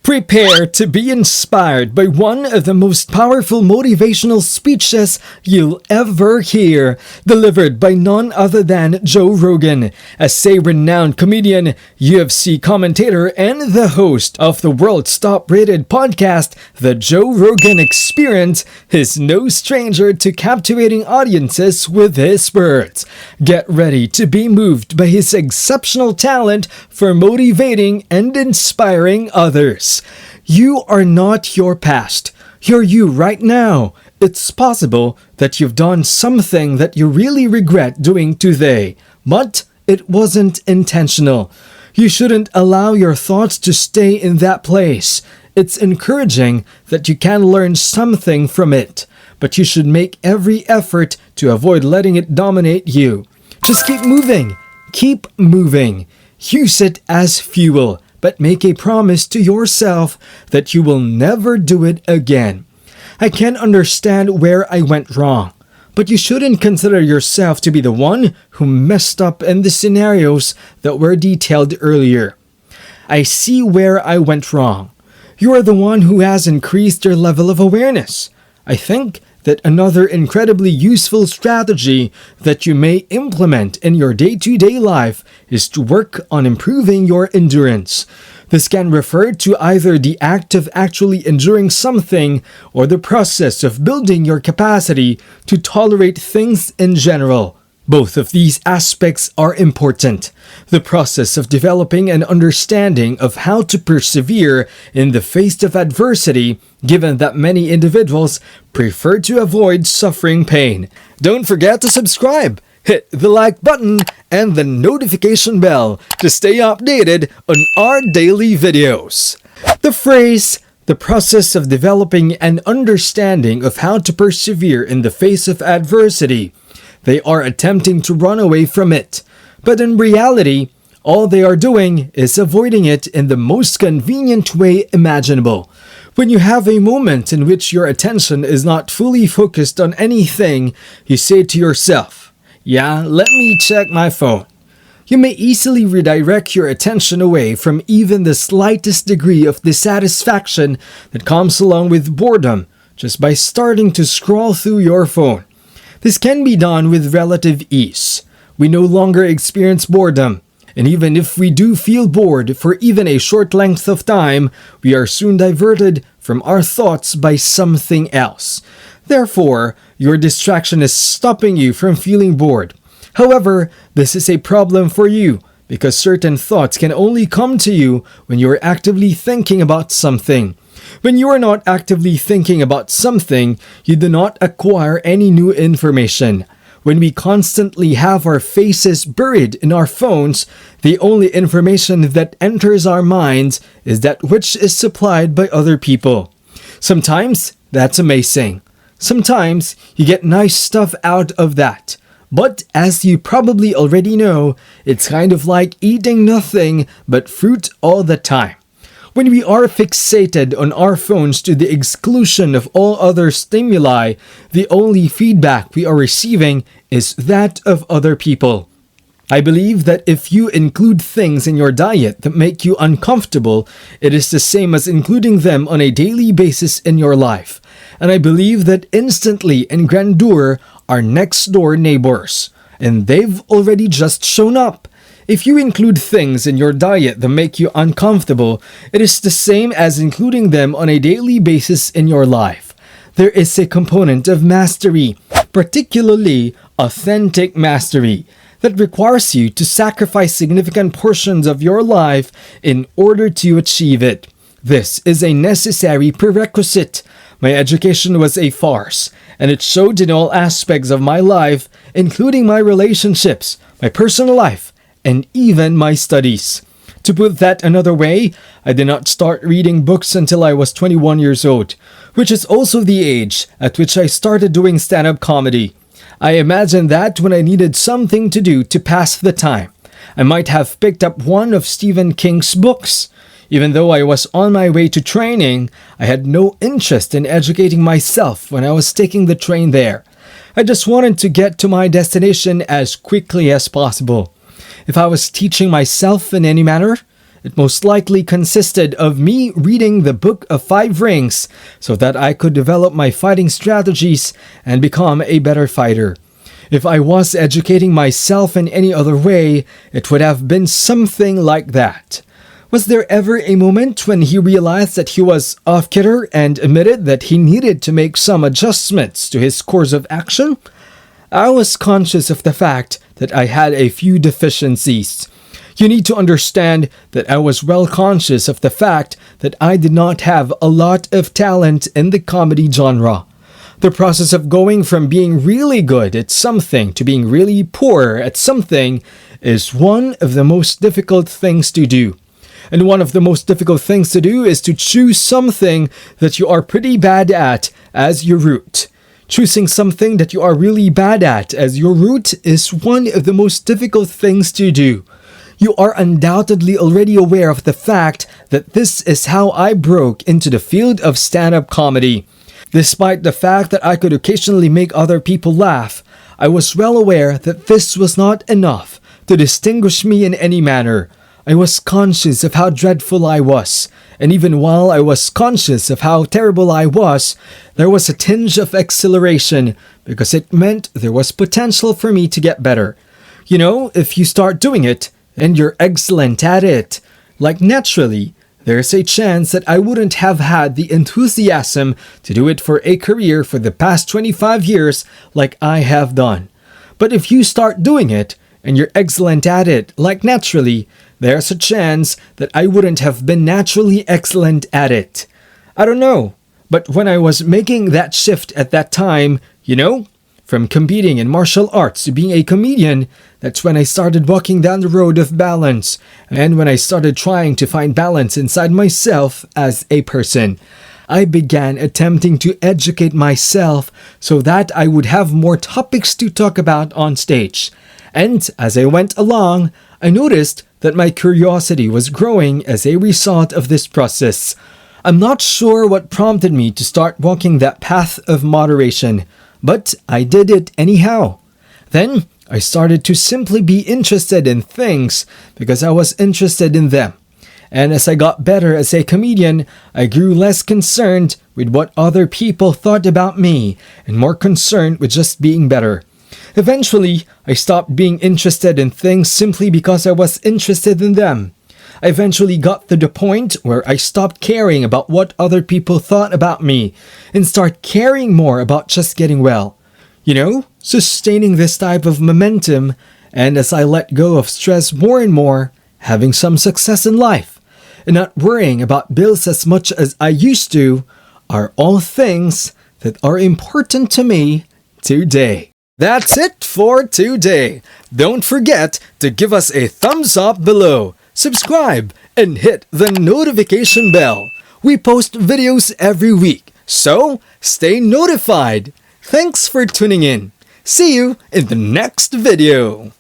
Prepare to be inspired by one of the most powerful motivational speeches you'll ever hear, delivered by none other than Joe Rogan, a renowned comedian, UFC commentator, and the host of the world's top-rated podcast, The Joe Rogan Experience. Is no stranger to captivating audiences with his words. Get ready to be moved by his exceptional talent for motivating and inspiring others. You are not your past. You're you right now. It's possible that you've done something that you really regret doing today, but it wasn't intentional. You shouldn't allow your thoughts to stay in that place. It's encouraging that you can learn something from it, but you should make every effort to avoid letting it dominate you. Just keep moving. Keep moving. Use it as fuel, but make a promise to yourself that you will never do it again. I can understand where I went wrong, but you shouldn't consider yourself to be the one who messed up in the scenarios that were detailed earlier. I see where I went wrong. You are the one who has increased your level of awareness. I think that another incredibly useful strategy that you may implement in your day-to-day life is to work on improving your endurance. This can refer to either the act of actually enduring something or the process of building your capacity to tolerate things in general. Both of these aspects are important. The process of developing an understanding of how to persevere in the face of adversity, given that many individuals prefer to avoid suffering pain. Don't forget to subscribe, hit the like button, and the notification bell to stay updated on our daily videos. The phrase, the process of developing an understanding of how to persevere in the face of adversity. They are attempting to run away from it, but in reality, all they are doing is avoiding it in the most convenient way imaginable. When you have a moment in which your attention is not fully focused on anything, you say to yourself, "Yeah, let me check my phone." You may easily redirect your attention away from even the slightest degree of dissatisfaction that comes along with boredom just by starting to scroll through your phone. This can be done with relative ease. We no longer experience boredom, and even if we do feel bored for even a short length of time, we are soon diverted from our thoughts by something else. Therefore, your distraction is stopping you from feeling bored. However, this is a problem for you because certain thoughts can only come to you when you are actively thinking about something. When you are not actively thinking about something, you do not acquire any new information. When we constantly have our faces buried in our phones, the only information that enters our minds is that which is supplied by other people. Sometimes that's amazing. Sometimes you get nice stuff out of that. But as you probably already know, it's kind of like eating nothing but fruit all the time. When we are fixated on our phones to the exclusion of all other stimuli, the only feedback we are receiving is that of other people. I believe that if you include things in your diet that make you uncomfortable, it is the same as including them on a daily basis in your life. And I believe that instantly and grandeur are next-door neighbors, and they've already just shown up. If you include things in your diet that make you uncomfortable, it is the same as including them on a daily basis in your life. There is a component of mastery, particularly authentic mastery, that requires you to sacrifice significant portions of your life in order to achieve it. This is a necessary prerequisite. My education was a farce, and it showed in all aspects of my life, including my relationships, my personal life, and even my studies. To put that another way, I did not start reading books until I was 21 years old, which is also the age at which I started doing stand-up comedy. I imagine that when I needed something to do to pass the time, I might have picked up one of Stephen King's books. Even though I was on my way to training, I had no interest in educating myself when I was taking the train there. I just wanted to get to my destination as quickly as possible. If I was teaching myself in any manner, It most likely consisted of me reading the Book of Five Rings so that I could develop my fighting strategies and become a better fighter. If I was educating myself in any other way, it would have been something like that. Was there ever a moment when he realized that he was off-kilter and admitted that he needed to make some adjustments to his course of action? I was conscious of the fact that I had a few deficiencies. You need to understand that I was well conscious of the fact that I did not have a lot of talent in the comedy genre. The process of going from being really good at something to being really poor at something is one of the most difficult things to do. And one of the most difficult things to do is to choose something that you are pretty bad at as your route. Choosing something that you are really bad at as your route is one of the most difficult things to do. You are undoubtedly already aware of the fact that this is how I broke into the field of stand-up comedy. Despite the fact that I could occasionally make other people laugh, I was well aware that this was not enough to distinguish me in any manner. I was conscious of how dreadful I was, and even while I was conscious of how terrible I was, there was a tinge of exhilaration because it meant there was potential for me to get better. You know, if you start doing it, and you're excellent at it, like naturally, there's a chance that I wouldn't have had the enthusiasm to do it for a career for the past 25 years like I have done. But if you start doing it, and you're excellent at it, like naturally, there's a chance that I wouldn't have been naturally excellent at it. I don't know, but when I was making that shift at that time, you know, from competing in martial arts to being a comedian, that's when I started walking down the road of balance, and when I started trying to find balance inside myself as a person. I began attempting to educate myself so that I would have more topics to talk about on stage. And as I went along, I noticed that my curiosity was growing as a result of this process. I'm not sure what prompted me to start walking that path of moderation, but I did it anyhow. Then I started to simply be interested in things because I was interested in them. And as I got better as a comedian, I grew less concerned with what other people thought about me and more concerned with just being better. Eventually, I stopped being interested in things simply because I was interested in them. I eventually got to the point where I stopped caring about what other people thought about me and start caring more about just getting well. You know, sustaining this type of momentum, and as I let go of stress more and more, having some success in life, and not worrying about bills as much as I used to, are all things that are important to me today. That's it for today. Don't forget to give us a thumbs up below, subscribe, and hit the notification bell. We post videos every week, so stay notified. Thanks for tuning in. See you in the next video.